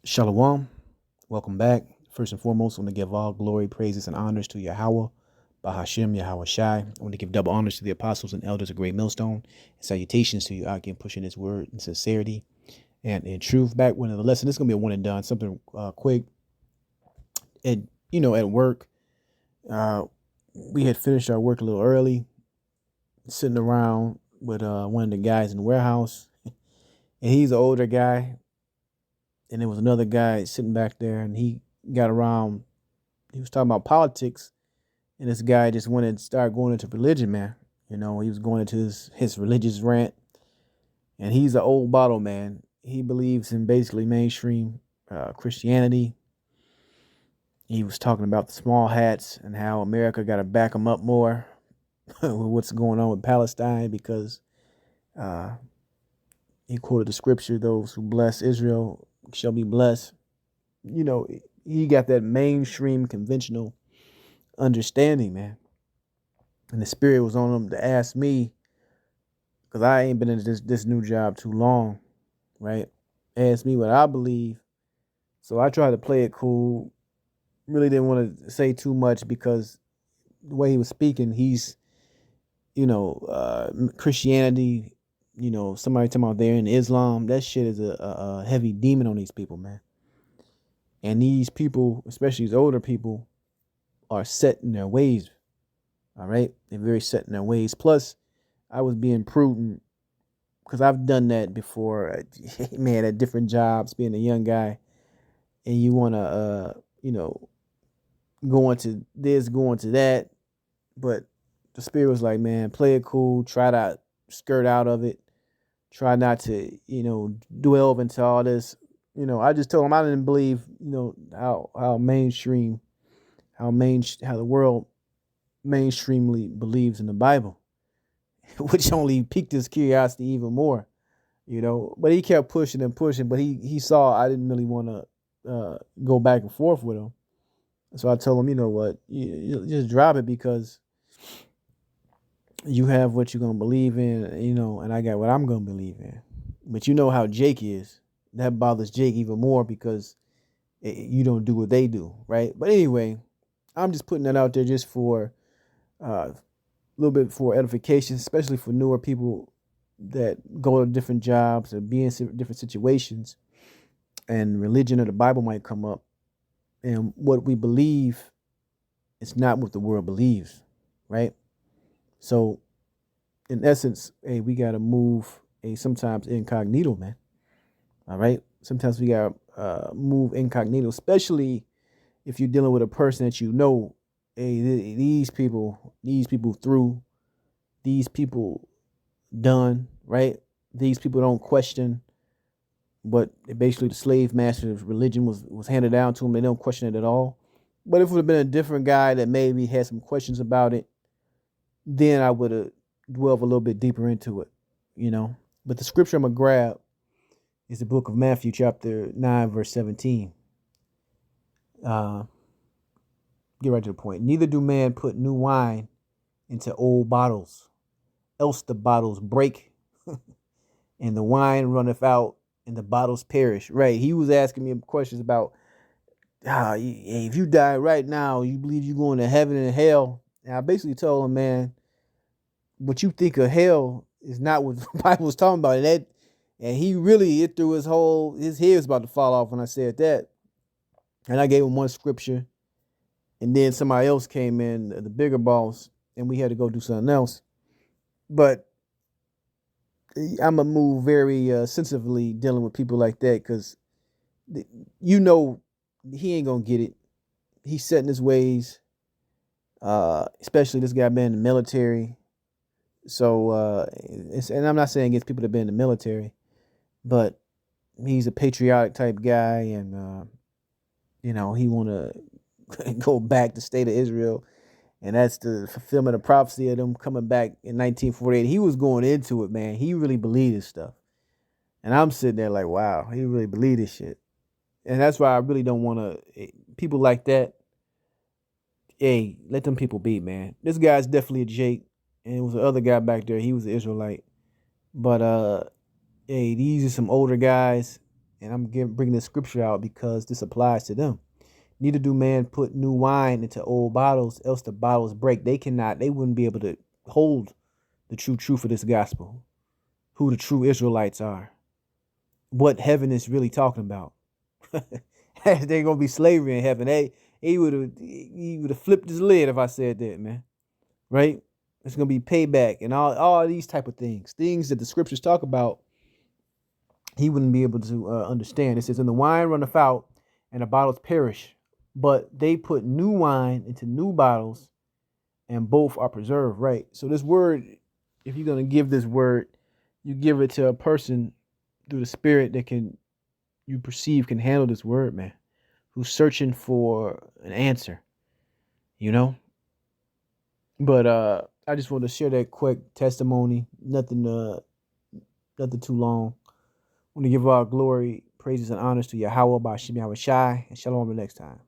Shalom. Welcome back. First and foremost, I want to give all glory, praises, and honors to Yahweh, Bahashim, Yahweh Shai. I want to give double honors to the apostles and elders of Great Millstone, and salutations to you, again, pushing this word in sincerity and in truth. Back when the lesson, this is going to be a one and done, something quick. At work, we had finished our work a little early, sitting around with one of the guys in the warehouse, and he's an older guy. And there was another guy sitting back there, and he got around. He was talking about politics, and this guy just wanted to start going into religion, man. He was going into his religious rant, and he's an old bottle, man. He believes in basically mainstream Christianity. He was talking about the small hats and how America got to back him up more with what's going on with Palestine because he quoted the scripture, those who bless Israel shall be blessed. He got that mainstream conventional understanding, man. And the spirit was on him to ask me, because I ain't been in this new job too long, right? Ask me what I believe. So I tried to play it cool. Really didn't want to say too much because the way he was speaking, he's, Christianity, somebody talking about they're in Islam. That shit is a heavy demon on these people, man. And these people, especially these older people, are set in their ways. All right. They're very set in their ways. Plus, I was being prudent because I've done that before, man, at different jobs, being a young guy. And you want to, go into this, go into that. But the spirit was like, man, play it cool. Try to skirt out of it. Try not to, delve into all this. I just told him I didn't believe, how mainstream, how the world mainstreamly believes in the Bible, which only piqued his curiosity even more, But he kept pushing and pushing, but he saw I didn't really want to go back and forth with him. So I told him, you know what, you just drop it because you have what you're going to believe in, and I got what I'm going to believe in. But you know how Jake is. That bothers Jake even more because you don't do what they do, right? But anyway, I'm just putting that out there just for a little bit for edification, especially for newer people that go to different jobs or be in different situations, and religion or the Bible might come up, and what we believe is not what the world believes, right? So, in essence, hey, we gotta move sometimes incognito, man. All right. Sometimes we gotta move incognito, especially if you're dealing with a person that hey, these people through, these people done, right? These people don't question what basically the slave master's religion was handed down to them. They don't question it at all. But if it would have been a different guy that maybe had some questions about it, then I would have dwelled a little bit deeper into it, But the scripture I'm gonna grab is the book of Matthew, chapter 9, verse 17. Get right to the point. Neither do man put new wine into old bottles, else the bottles break, and the wine runneth out, and the bottles perish. Right? He was asking me questions about, if you die right now, you believe you're going to heaven and hell. And I basically told him, man, what you think of hell is not what the Bible was talking about. And he really, it threw his head was about to fall off when I said that. And I gave him one scripture, and then somebody else came in, the bigger boss, and we had to go do something else. But I'm gonna move very sensitively dealing with people like that because he ain't gonna get it. He's set in his ways, especially this guy been in the military. So and I'm not saying against people that been in the military, but he's a patriotic type guy, and he want to go back to state of Israel, and that's the fulfillment of prophecy of them coming back in 1948. He was going into it, man. He really believed this stuff, and I'm sitting there like, wow, he really believed this shit, and that's why I really don't want to. People like that, hey, let them people be, man. This guy's definitely a Jake, and it was the other guy back there. He was an Israelite, but hey, these are some older guys, And I'm bringing this scripture out because this applies to them. Neither do man put new wine into old bottles, else the bottles break. They wouldn't be able to hold the true truth of this gospel, who the true Israelites are, what heaven is really talking about. There's gonna be slavery in heaven. He would have flipped his lid if I said that, man. Right? It's gonna be payback and all these type of things that the scriptures talk about. He wouldn't be able to understand. It says, "And the wine runneth out, and the bottles perish, but they put new wine into new bottles, and both are preserved." Right. So this word, if you're gonna give this word, you give it to a person through the Spirit that you perceive can handle this word, man, who's searching for an answer, you know. But I just wanted to share that quick testimony. Nothing too long. I want to give all glory, praises, and honors to Yahweh by Shem Yahweh Shai, and shalom the next time.